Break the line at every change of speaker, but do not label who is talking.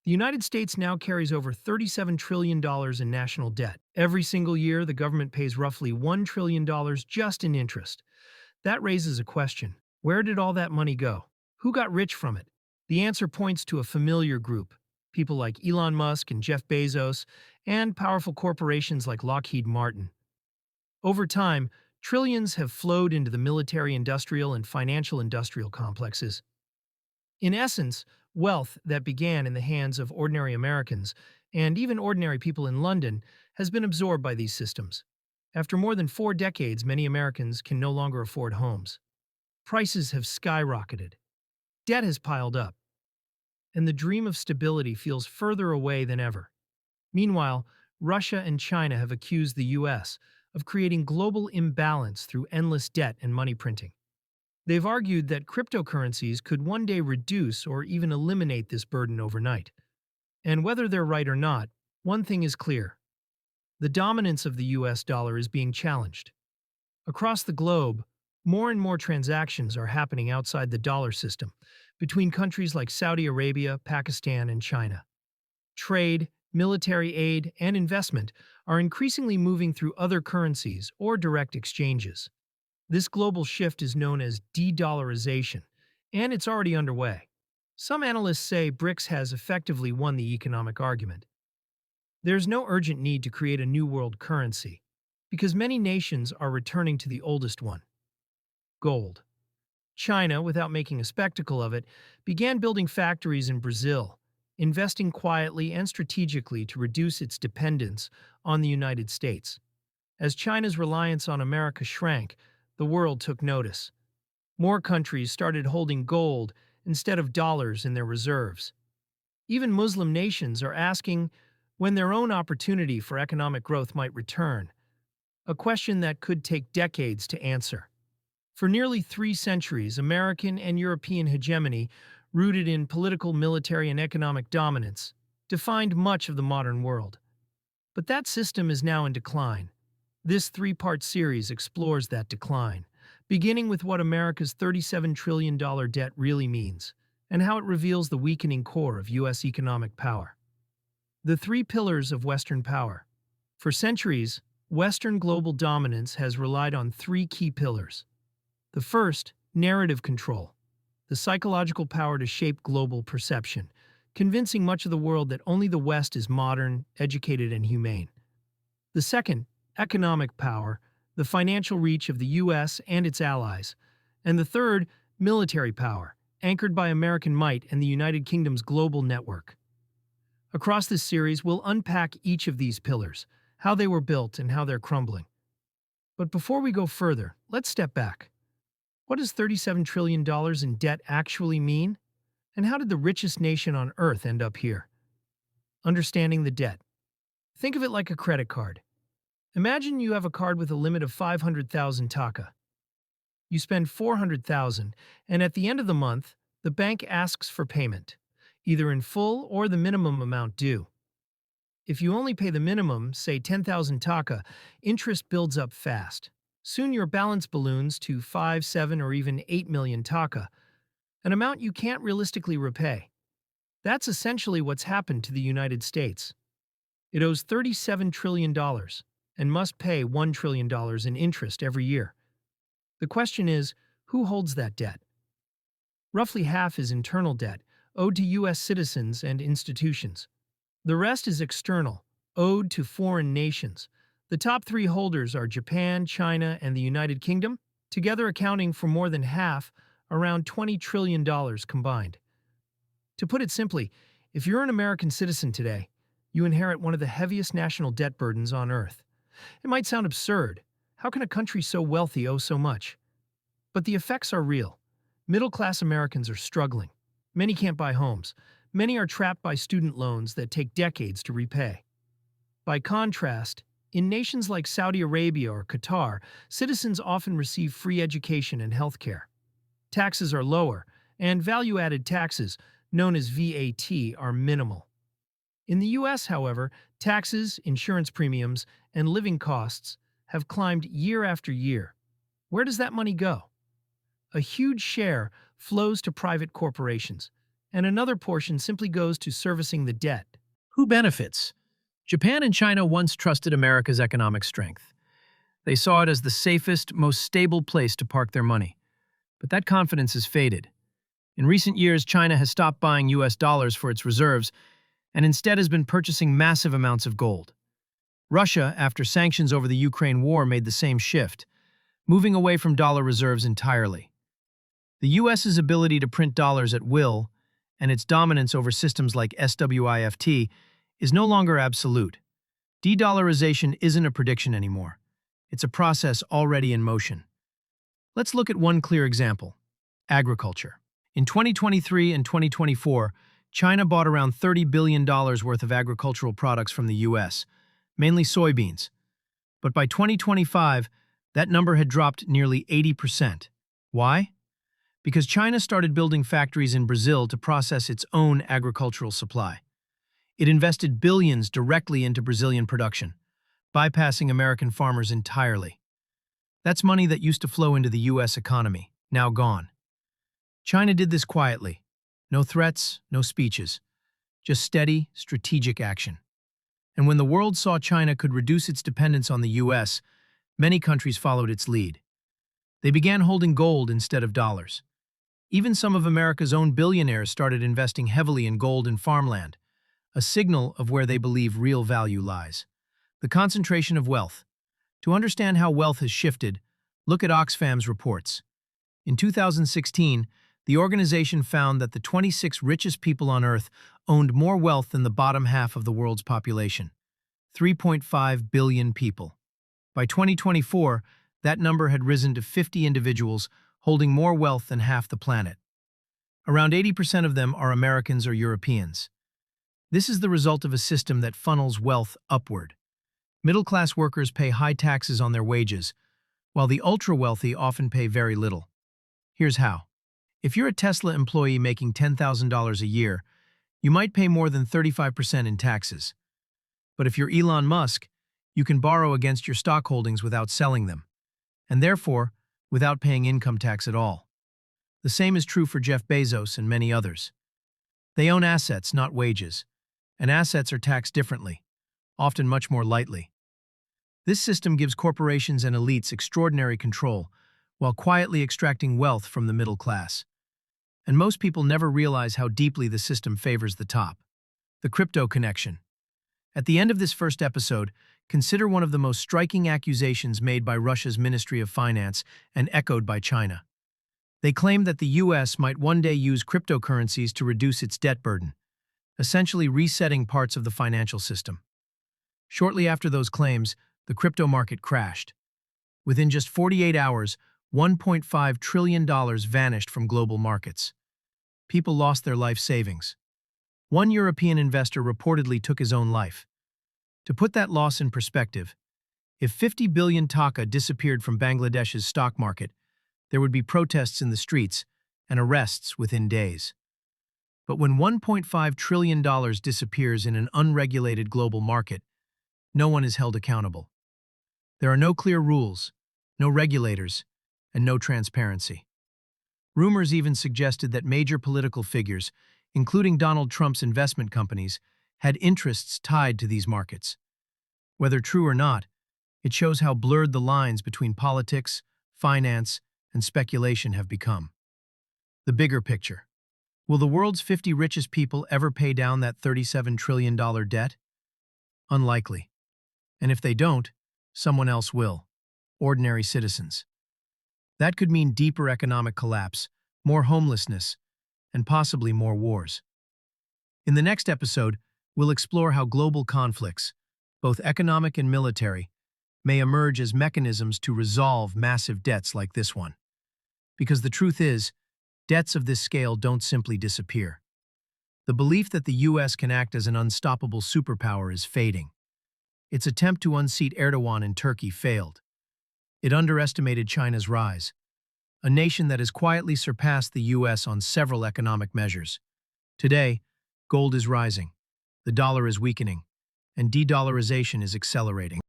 The United States now carries over $37 trillion in national debt. Every single year, the government pays roughly $1 trillion just in interest. That raises a question. Where did all that money go? Who got rich from it? The answer points to a familiar group. People like Elon Musk and Jeff Bezos, and powerful corporations like Lockheed Martin. Over time, trillions have flowed into the military-industrial and financial-industrial complexes. In essence, wealth that began in the hands of ordinary Americans, and even ordinary people in London, has been absorbed by these systems. After more than 4 decades, many Americans can no longer afford homes. Prices have skyrocketed. Debt has piled up. And the dream of stability feels further away than ever. Meanwhile, Russia and China have accused the US of creating global imbalance through endless debt and money printing. They've argued that cryptocurrencies could one day reduce or even eliminate this burden overnight. And whether they're right or not, one thing is clear. The dominance of the US dollar is being challenged. Across the globe, more and more transactions are happening outside the dollar system, between countries like Saudi Arabia, Pakistan, and China. Trade, military aid, and investment are increasingly moving through other currencies or direct exchanges. This global shift is known as de-dollarization, and it's already underway. Some analysts say BRICS has effectively won the economic argument. There's no urgent need to create a new world currency, because many nations are returning to the oldest one: gold. China, without making a spectacle of it, began building factories in Brazil, investing quietly and strategically to reduce its dependence on the United States. As China's reliance on America shrank, the world took notice. More countries started holding gold instead of dollars in their reserves. Even Muslim nations are asking when their own opportunity for economic growth might return, a question that could take decades to answer. For nearly 3 centuries, American and European hegemony, rooted in political, military, and economic dominance, defined much of the modern world. But that system is now in decline. This 3-part series explores that decline, beginning with what America's $37 trillion debt really means, and how it reveals the weakening core of U.S. economic power. The 3 pillars of Western power. For centuries, Western global dominance has relied on 3 key pillars. The first, narrative control, the psychological power to shape global perception, convincing much of the world that only the West is modern, educated, and humane. The second, economic power, the financial reach of the U.S. and its allies. And the third, military power, anchored by American might and the United Kingdom's global network. Across this series, we'll unpack each of these pillars, how they were built and how they're crumbling. But before we go further, let's step back. What does $37 trillion in debt actually mean? And how did the richest nation on Earth end up here? Understanding the debt. Think of it like a credit card. Imagine you have a card with a limit of 500,000 taka. You spend 400,000, and at the end of the month, the bank asks for payment, either in full or the minimum amount due. If you only pay the minimum, say 10,000 taka, interest builds up fast. Soon your balance balloons to 5, 7, or even 8 million taka, an amount you can't realistically repay. That's essentially what's happened to the United States. It owes $37 trillion and must pay $1 trillion in interest every year. The question is, who holds that debt? Roughly half is internal debt, owed to U.S. citizens and institutions. The rest is external, owed to foreign nations. The top 3 holders are Japan, China, and the United Kingdom, together accounting for more than half, around $20 trillion combined. To put it simply, if you're an American citizen today, you inherit one of the heaviest national debt burdens on Earth. It might sound absurd. How can a country so wealthy owe so much? But the effects are real. Middle-class Americans are struggling. Many can't buy homes. Many are trapped by student loans that take decades to repay. By contrast, in nations like Saudi Arabia or Qatar, citizens often receive free education and health care. Taxes are lower, and value-added taxes, known as VAT, are minimal. In the U.S., however, taxes, insurance premiums, and living costs have climbed year after year. Where does that money go? A huge share flows to private corporations, and another portion simply goes to servicing the debt.
Who benefits? Japan and China once trusted America's economic strength. They saw it as the safest, most stable place to park their money. But that confidence has faded. In recent years, China has stopped buying US dollars for its reserves and instead has been purchasing massive amounts of gold. Russia, after sanctions over the Ukraine war, made the same shift, moving away from dollar reserves entirely. The US's ability to print dollars at will and its dominance over systems like SWIFT is no longer absolute. De-dollarization isn't a prediction anymore. It's a process already in motion. Let's look at one clear example: agriculture. In 2023 and 2024, China bought around $30 billion worth of agricultural products from the US, mainly soybeans. But by 2025, that number had dropped nearly 80%. Why? Because China started building factories in Brazil to process its own agricultural supply. It invested billions directly into Brazilian production, bypassing American farmers entirely. That's money that used to flow into the US economy, now gone. China did this quietly. No threats, no speeches. Just steady, strategic action. And when the world saw China could reduce its dependence on the US, many countries followed its lead. They began holding gold instead of dollars. Even some of America's own billionaires started investing heavily in gold and farmland, a signal of where they believe real value lies. The concentration of wealth. To understand how wealth has shifted, look at Oxfam's reports. In 2016, the organization found that the 26 richest people on Earth owned more wealth than the bottom half of the world's population, 3.5 billion people. By 2024, that number had risen to 50 individuals holding more wealth than half the planet. Around 80% of them are Americans or Europeans. This is the result of a system that funnels wealth upward. Middle-class workers pay high taxes on their wages, while the ultra-wealthy often pay very little. Here's how. If you're a Tesla employee making $10,000 a year, you might pay more than 35% in taxes. But if you're Elon Musk, you can borrow against your stock holdings without selling them, and therefore, without paying income tax at all. The same is true for Jeff Bezos and many others. They own assets, not wages, and assets are taxed differently, often much more lightly. This system gives corporations and elites extraordinary control, while quietly extracting wealth from the middle class. And most people never realize how deeply the system favors the top. The crypto connection. At the end of this first episode, consider one of the most striking accusations made by Russia's Ministry of Finance and echoed by China. They claim that the US might one day use cryptocurrencies to reduce its debt burden, essentially resetting parts of the financial system. Shortly after those claims, the crypto market crashed. Within just 48 hours, $1.5 trillion vanished from global markets. People lost their life savings. One European investor reportedly took his own life. To put that loss in perspective, if 50 billion taka disappeared from Bangladesh's stock market, there would be protests in the streets and arrests within days. But when $1.5 trillion disappears in an unregulated global market, no one is held accountable. There are no clear rules, no regulators, and no transparency. Rumors even suggested that major political figures, including Donald Trump's investment companies, had interests tied to these markets. Whether true or not, it shows how blurred the lines between politics, finance, and speculation have become. The bigger picture. Will the world's 50 richest people ever pay down that $37 trillion debt? Unlikely. And if they don't, someone else will. Ordinary citizens. That could mean deeper economic collapse, more homelessness, and possibly more wars. In the next episode, we'll explore how global conflicts, both economic and military, may emerge as mechanisms to resolve massive debts like this one. Because the truth is, debts of this scale don't simply disappear. The belief that the US can act as an unstoppable superpower is fading. Its attempt to unseat Erdogan in Turkey failed. It underestimated China's rise, a nation that has quietly surpassed the US on several economic measures. Today, gold is rising, the dollar is weakening, and de-dollarization is accelerating.